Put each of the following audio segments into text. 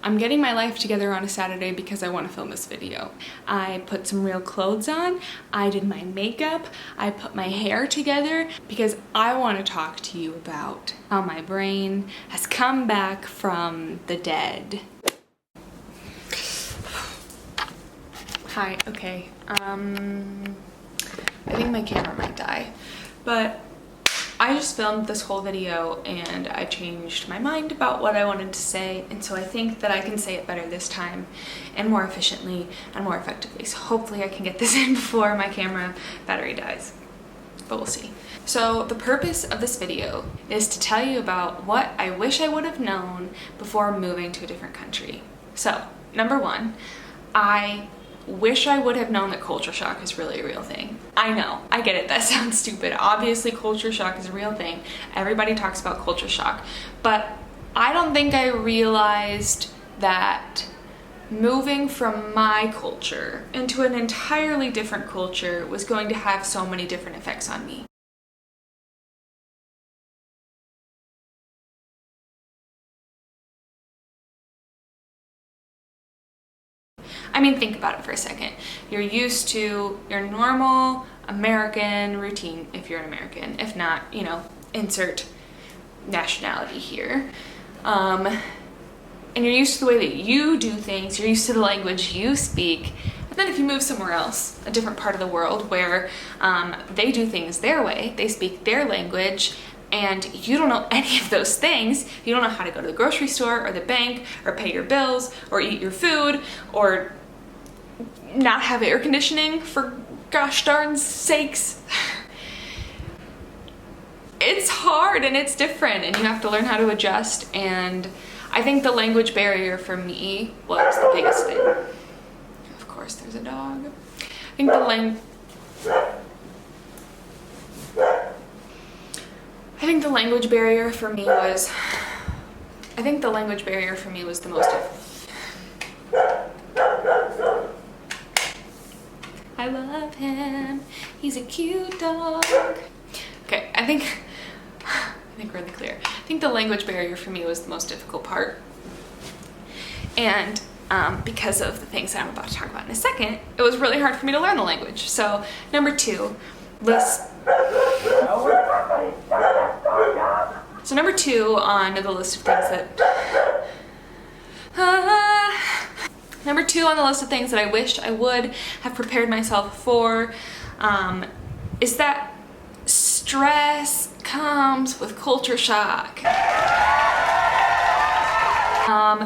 I'm getting my life together on a Saturday because I want to film this video. I put some real clothes on, I did my makeup, I put my hair together because I want to talk to you about how my brain has come back from the dead. Hi, okay, I think my camera might die, but I just filmed this whole video and I changed my mind about what I wanted to say, and so I think that I can say it better this time and more efficiently and more effectively. So hopefully I can get this in before my camera battery dies, but we'll see. So the purpose of this video is to tell you about what I wish I would have known before moving to a different country. So number one, I wish I would have known that culture shock is really a real thing. I know, I get it, that sounds stupid. Obviously culture shock is a real thing. Everybody talks about culture shock, but I don't think I realized that moving from my culture into an entirely different culture was going to have so many different effects on me. I mean, think about it for a second. You're used to your normal American routine, if you're an American. If not, you know, insert nationality here. And you're used to the way that you do things, you're used to the language you speak. But then if you move somewhere else, a different part of the world where they do things their way, they speak their language, and you don't know any of those things. You don't know how to go to the grocery store or the bank or pay your bills or eat your food or not have air conditioning, for gosh darn sakes. It's hard and it's different and you have to learn how to adjust, and I think the language barrier for me was the biggest thing. Of course there's a dog. I think the language barrier for me was the most I love him. He's a cute dog. Okay, I think we're in the clear. I think the language barrier for me was the most difficult part. And because of the things that I'm about to talk about in a second, it was really hard for me to learn the language. So number two on the list of things that I wished I would have prepared myself for is that stress comes with culture shock.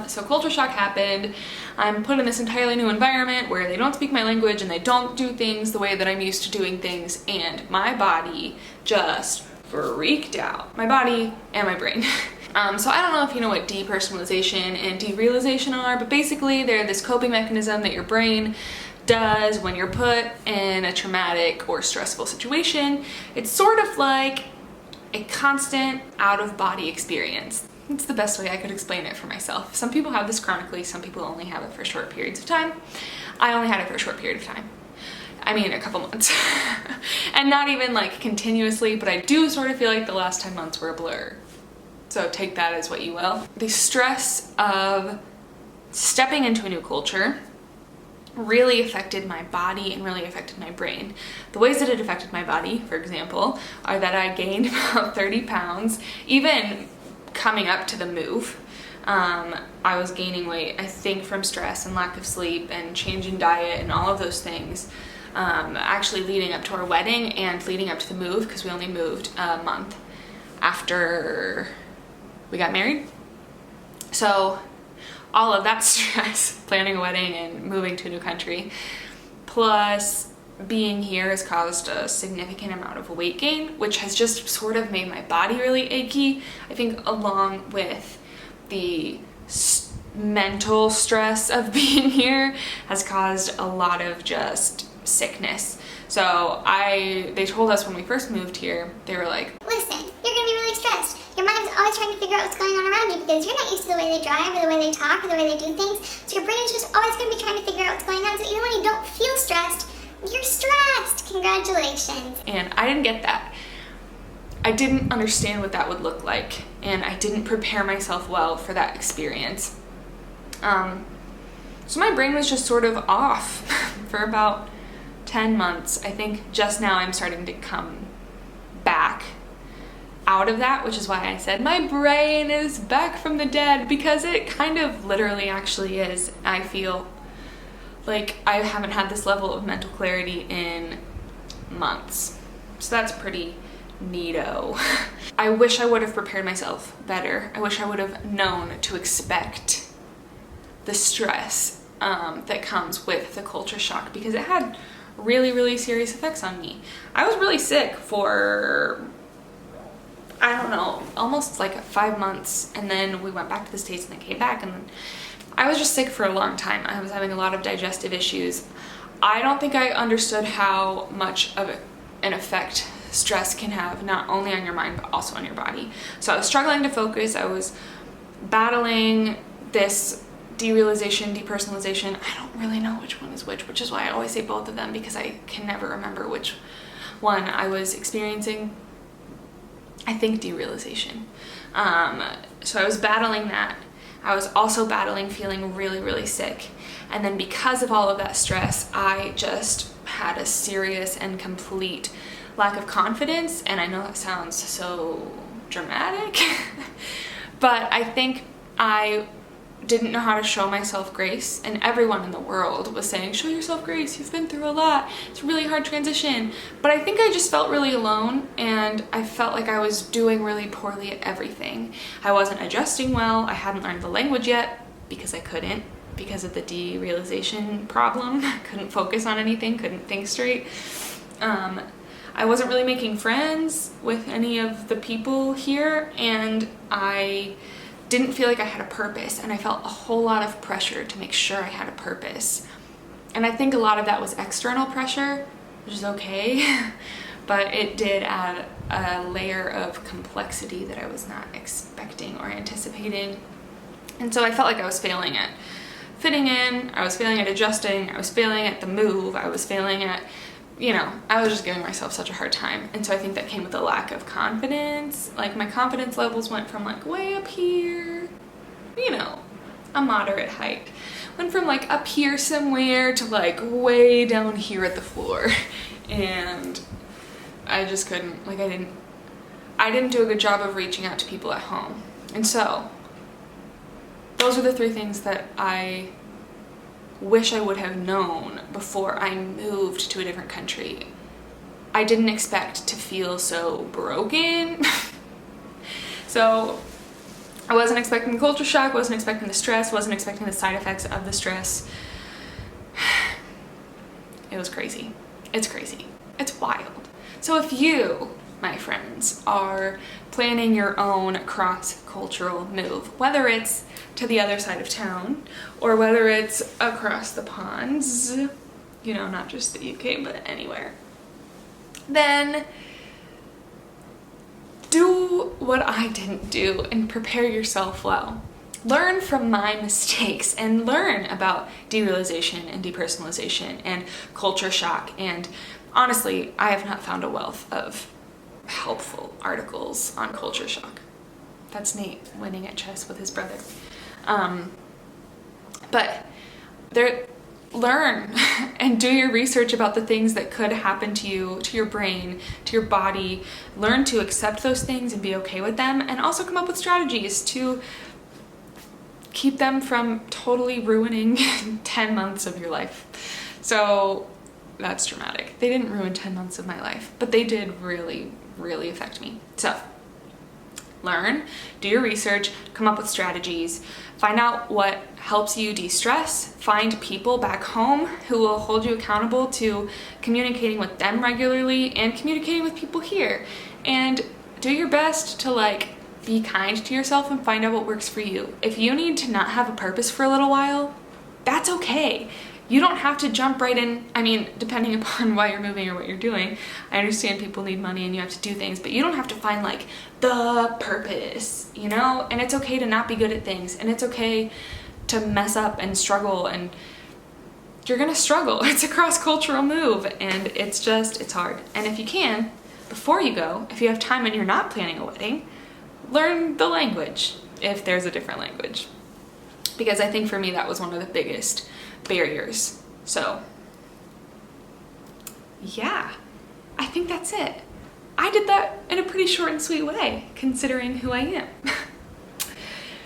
So culture shock happened. I'm put in this entirely new environment where they don't speak my language and they don't do things the way that I'm used to doing things, and my body just freaked out. My body and my brain. So I don't know if you know what depersonalization and derealization are, but basically they're this coping mechanism that your brain does when you're put in a traumatic or stressful situation. It's sort of like a constant out-of-body experience. It's the best way I could explain it for myself. Some people have this chronically, some people only have it for short periods of time. I only had it for a short period of time. I mean, a couple months. And not even like continuously, but I do sort of feel like the last 10 months were a blur. So take that as what you will. The stress of stepping into a new culture really affected my body and really affected my brain. The ways that it affected my body, for example, are that I gained about 30 pounds, even coming up to the move. I was gaining weight, I think, from stress and lack of sleep and change in diet and all of those things. Actually leading up to our wedding and leading up to the move, because we only moved a month after we got married. So all of that stress, planning a wedding and moving to a new country, plus being here has caused a significant amount of weight gain, which has just sort of made my body really achy. I think along with the mental stress of being here has caused a lot of just sickness. So they told us when we first moved here, they were like, listen, you're gonna be really stressed. Your mind's always trying to figure out what's going on around you because you're not used to the way they drive or the way they talk or the way they do things. So your brain is just always gonna be trying to figure out what's going on. So even when you don't feel stressed, you're stressed. Congratulations. And I didn't get that. I didn't understand what that would look like, and I didn't prepare myself well for that experience. So my brain was just sort of off for about 10 months. I think just now I'm starting to come back out of that, which is why I said my brain is back from the dead, because it kind of literally actually is. I feel like I haven't had this level of mental clarity in months. So that's pretty neato. I wish I would have prepared myself better. I wish I would have known to expect the stress that comes with the culture shock, because it had really, really serious effects on me. I was really sick for, I don't know, almost like 5 months, and then we went back to the States and I came back, and I was just sick for a long time. I was having a lot of digestive issues. I don't think I understood how much of an effect stress can have, not only on your mind but also on your body. So I was struggling to focus. I was battling this derealization, depersonalization. I don't really know which one is which is why I always say both of them, because I can never remember which one I was experiencing. I think derealization. So I was battling that. I was also battling feeling really, really sick. And then because of all of that stress, I just had a serious and complete lack of confidence. And I know that sounds so dramatic, but I think I didn't know how to show myself grace, and everyone in the world was saying, show yourself grace, you've been through a lot, it's a really hard transition. But I think I just felt really alone, and I felt like I was doing really poorly at everything. I wasn't adjusting well. I hadn't learned the language yet because I couldn't, because of the derealization problem. I couldn't focus on anything, couldn't think straight. I wasn't really making friends with any of the people here, and I didn't feel like I had a purpose, and I felt a whole lot of pressure to make sure I had a purpose. And I think a lot of that was external pressure, which is okay, but it did add a layer of complexity that I was not expecting or anticipating. And so I felt like I was failing at fitting in, I was failing at adjusting, I was failing at the move, I was failing at, I was just giving myself such a hard time. And so I think that came with a lack of confidence. Like my confidence levels went from like way up here, a moderate height. Went from like up here somewhere to like way down here at the floor. And I just couldn't, like I didn't do a good job of reaching out to people at home. And so those are the 3 things that I wish I would have known before I moved to a different country. I didn't expect to feel so broken. So I wasn't expecting the culture shock, wasn't expecting the stress, wasn't expecting the side effects of the stress. It was crazy. It's crazy. It's wild. So if you, my friends, are planning your own cross-cultural move, whether it's to the other side of town or whether it's across the ponds, not just the UK, but anywhere, then do what I didn't do and prepare yourself well. Learn from my mistakes and learn about derealization and depersonalization and culture shock. And honestly, I have not found a wealth of helpful articles on culture shock. That's Nate winning at chess with his brother. But learn and do your research about the things that could happen to you, to your brain, to your body. Learn to accept those things and be okay with them, and also come up with strategies to keep them from totally ruining 10 months of your life. So that's dramatic. They didn't ruin 10 months of my life, but they did really, really affect me. So learn, do your research, come up with strategies, find out what helps you de-stress, find people back home who will hold you accountable to communicating with them regularly and communicating with people here, and do your best to be kind to yourself and find out what works for you. If you need to not have a purpose for a little while, that's okay. You don't have to jump right in. I mean, depending upon why you're moving or what you're doing, I understand people need money and you have to do things, but you don't have to find the purpose, And it's okay to not be good at things, and it's okay to mess up and struggle, and you're gonna struggle. It's a cross-cultural move, and it's hard. And if you can, before you go, if you have time and you're not planning a wedding, learn the language if there's a different language. because I think for me that was one of the biggest barriers. So yeah, I think that's it. I did that in a pretty short and sweet way, considering who I am.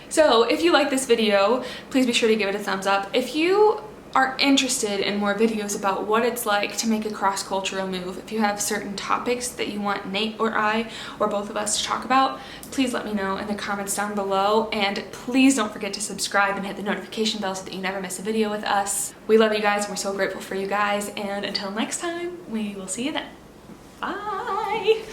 So if you like this video, please be sure to give it a thumbs up. If you are interested in more videos about what it's like to make a cross-cultural move, if you have certain topics that you want Nate or I or both of us to talk about, please let me know in the comments down below, and please don't forget to subscribe and hit the notification bell so that you never miss a video with us. We love you guys and we're so grateful for you guys, and until next time, we will see you then. Bye!